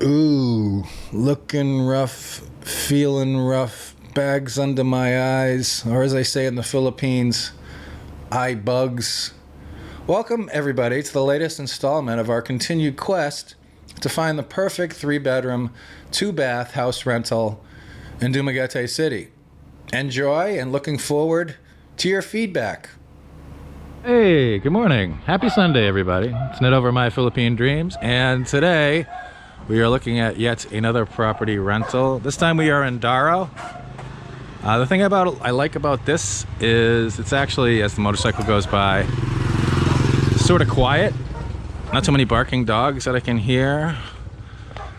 Ooh, looking rough, feeling rough, bags under my eyes, or as I say in the Philippines, eye bugs. Welcome, everybody, to the latest installment of our continued quest to find the perfect 3-bedroom, 2-bath house rental in Dumageute City. Enjoy, and looking forward to your feedback. Hey, good morning. Happy Sunday, everybody. It's Ned over My Philippine Dreams, and today we are looking at yet another property rental. This time we are in Daro. The thing I like about this is it's actually, as the motorcycle goes by, sort of quiet. Not too many barking dogs that I can hear.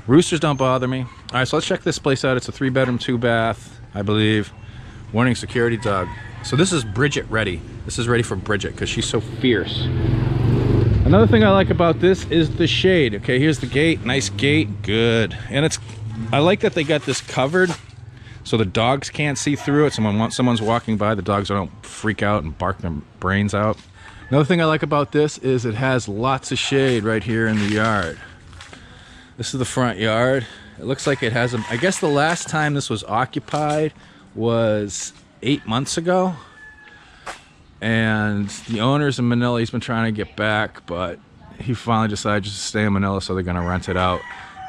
Roosters don't bother me. All right, so let's check this place out. It's a 3-bedroom, 2-bath, I believe. Warning, security dog. So this is Bridget ready. This is ready for Bridget because she's so fierce. Another thing I like about this is the shade. Okay, here's the gate. Nice gate. Good. And I like that they got this covered so the dogs can't see through it. Someone's walking by, the dogs don't freak out and bark their brains out. Another thing I like about this is it has lots of shade right here in the yard. This is the front yard. It looks like it has I guess the last time this was occupied was 8 months ago. And the owner's in Manila. He's been trying to get back, but he finally decided just to stay in Manila, so they're gonna rent it out.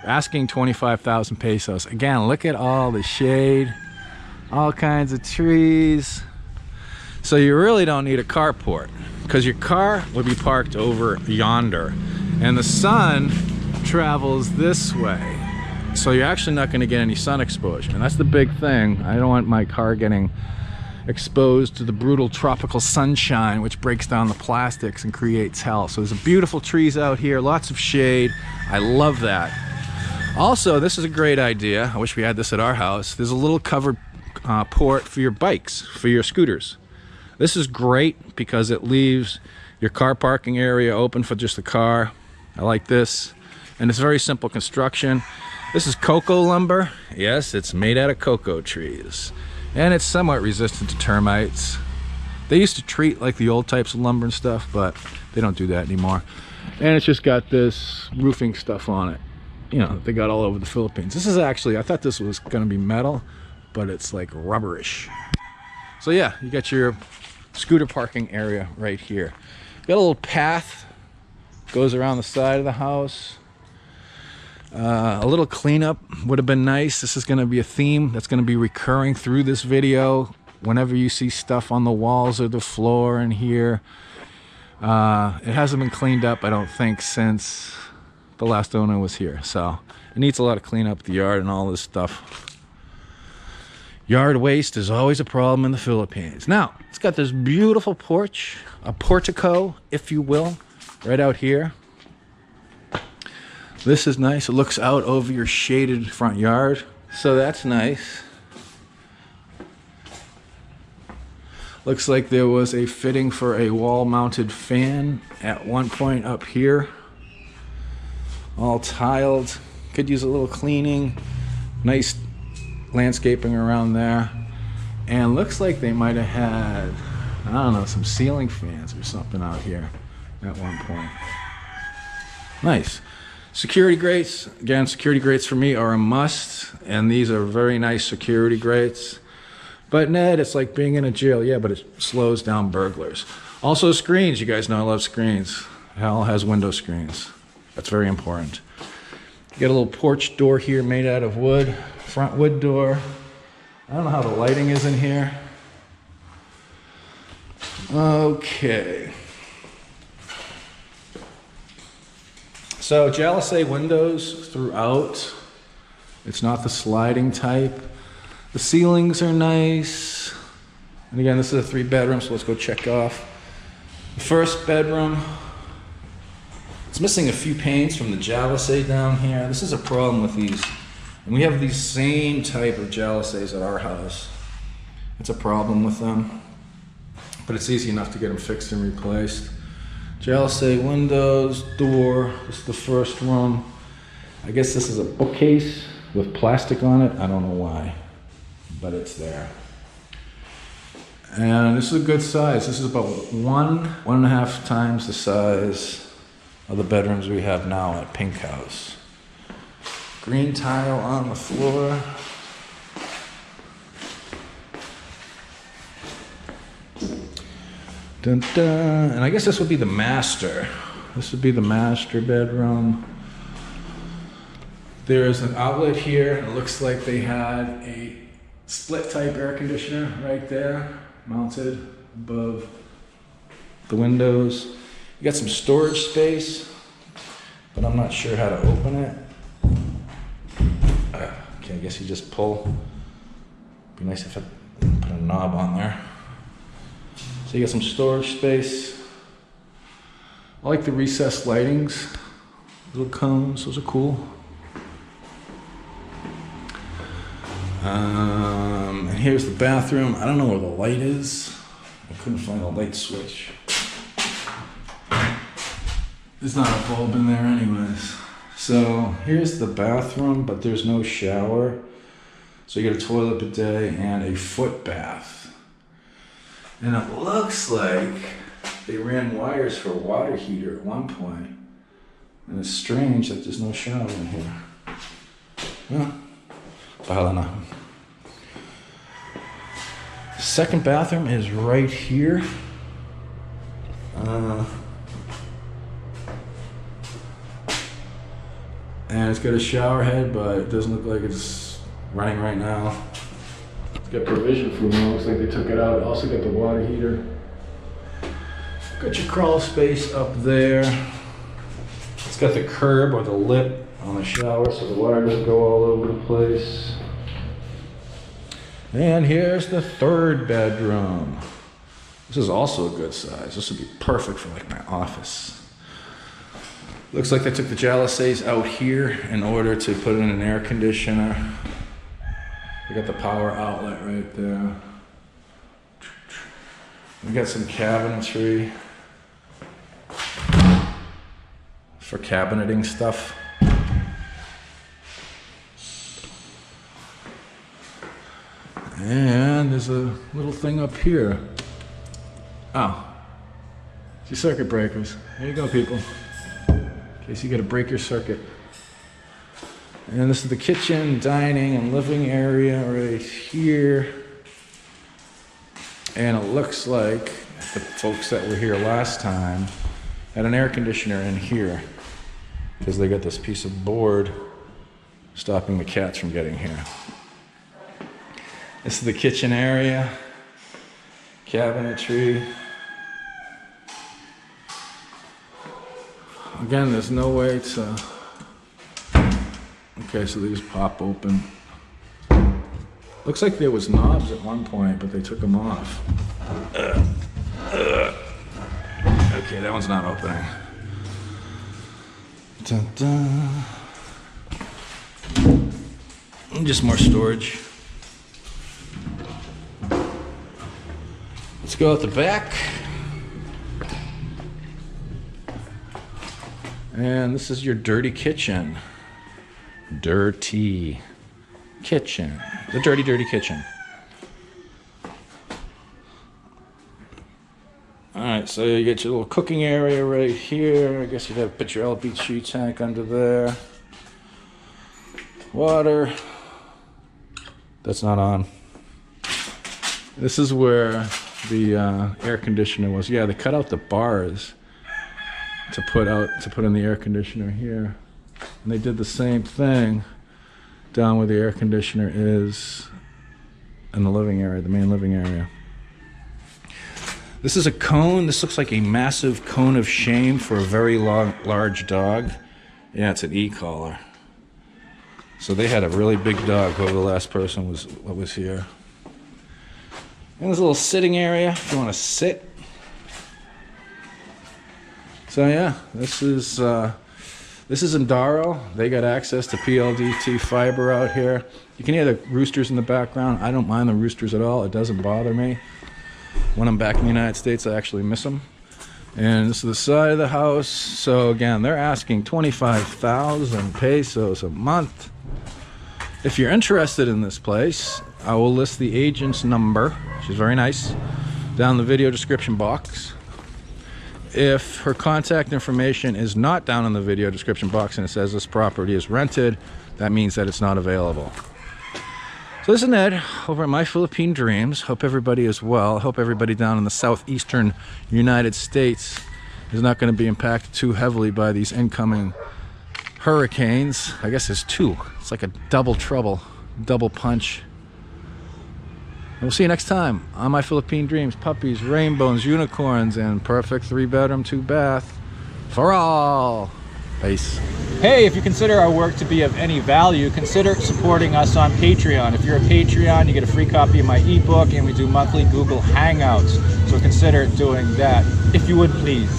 Asking 25,000 pesos. Again, look at all the shade, all kinds of trees. So you really don't need a carport because your car would be parked over yonder and the sun travels this way. So you're actually not gonna get any sun exposure. And that's the big thing. I don't want my car getting exposed to the brutal tropical sunshine, which breaks down the plastics and creates hell. So there's beautiful trees out here, lots of shade. I love that. Also, this is a great idea. I wish we had this at our house. There's a little covered port for your bikes, for your scooters. This is great because it leaves your car parking area open for just the car. I like this. And it's very simple construction. This is cocoa lumber. Yes, it's made out of cocoa trees. And it's somewhat resistant to termites. They used to treat like the old types of lumber and stuff, but they don't do that anymore. And it's just got this roofing stuff on it. You know, they got all over the Philippines. This is actually, I thought this was gonna be metal, but it's like rubberish. So yeah, you got your scooter parking area right here. Got a little path, goes around the side of the house. A little cleanup would have been nice. This is going to be a theme that's going to be recurring through this video. Whenever you see stuff on the walls or the floor in here, it hasn't been cleaned up, I don't think, since the last owner was here. So it needs a lot of cleanup, the yard and all this stuff. Yard waste is always a problem in the Philippines. Now, it's got this beautiful porch, a portico, if you will, right out here. This is nice. It looks out over your shaded front yard, so that's nice. Looks like there was a fitting for a wall-mounted fan at one point up here. All tiled. Could use a little cleaning. Nice landscaping around there. And looks like they might have had, I don't know, some ceiling fans or something out here at one point. Nice. Security grates, again, security grates for me are a must, and these are very nice security grates. But Ned, it's like being in a jail. Yeah, but it slows down burglars. Also screens, you guys know I love screens. Hell has window screens. That's very important. You got a little porch door here made out of wood, front wood door. I don't know how the lighting is in here. Okay. So jalousie windows throughout. It's not the sliding type. The ceilings are nice. And again, this is a 3-bedroom, so let's go check off the first bedroom. It's missing a few panes from the jalousie down here. This is a problem with these. And we have these same type of jalousies at our house. It's a problem with them. But it's easy enough to get them fixed and replaced. Jalousie windows, door, this is the first room. I guess this is a bookcase with plastic on it. I don't know why, but it's there. And this is a good size. This is about 1.5 times the size of the bedrooms we have now at Pink House. Green tile on the floor. Dun, dun. And I guess this would be the master. This would be the master bedroom. There's an outlet here. It looks like they had a split type air conditioner right there, mounted above the windows. You got some storage space, but I'm not sure how to open it. Okay, I guess you just pull. Be nice if I put a knob on there. So you got some storage space. I like the recessed lightings, little cones, those are cool. And here's the bathroom. I don't know where the light is. I couldn't find a light switch. There's not a bulb in there anyways. So here's the bathroom, but there's no shower. So you get a toilet, bidet, and a foot bath. And it looks like they ran wires for a water heater at one point. And it's strange that there's no shower in here. Yeah. Bahala na. Second bathroom is right here. And it's got a shower head, but it doesn't look like it's running right now. It's got provision for me. Looks like they took it out. Also got the water heater. Got your crawl space up there. It's got the curb or the lip on the shower so the water doesn't go all over the place. And here's the third bedroom. This is also a good size. This would be perfect for like my office. Looks like they took the jalousies out here in order to put in an air conditioner. We got the power outlet right there. We got some cabinetry for cabineting stuff. And there's a little thing up here. Oh, it's your circuit breakers. There you go, people. In case you gotta break your circuit. And this is the kitchen, dining, and living area right here. And it looks like the folks that were here last time had an air conditioner in here because they got this piece of board stopping the cats from getting here. This is the kitchen area, cabinetry. Again, there's no way to... Okay, so they just pop open. Looks like there was knobs at one point, but they took them off. Okay, that one's not opening. Dun, dun. Just more storage. Let's go out the back. And this is your dirty kitchen. Dirty kitchen. The dirty, dirty kitchen. Alright, so you get your little cooking area right here. I guess you'd have to put your LPG tank under there. Water. That's not on. This is where the air conditioner was. Yeah, they cut out the bars to put in the air conditioner here. And they did the same thing down where the air conditioner is in the living area, the main living area. This is a cone. This looks like a massive cone of shame for a very large dog. Yeah, it's an e-collar. So they had a really big dog, whoever the last person was here. And there's a little sitting area if you want to sit. So yeah, this is Endaro. They got access to PLDT fiber out here. You can hear the roosters in the background. I don't mind the roosters at all. It doesn't bother me. When I'm back in the United States, I actually miss them. And this is the side of the house. So again, they're asking 25,000 pesos a month. If you're interested in this place, I will list the agent's number. She's very nice. Down in the video description box. If her contact information is not down in the video description box and it says this property is rented, that means that it's not available. So this is Ned over at My Philippine Dreams. Hope everybody is well. Hope everybody down in the southeastern United States is not going to be impacted too heavily by these incoming hurricanes. I guess there's two. It's like a double trouble, double punch. We'll see you next time on My Philippine Dreams. Puppies, rainbows, unicorns, and perfect 3-bedroom, 2-bath for all. Peace. Hey, if you consider our work to be of any value, consider supporting us on Patreon. If you're a Patreon, you get a free copy of my ebook, and we do monthly Google Hangouts. So consider doing that, if you would please.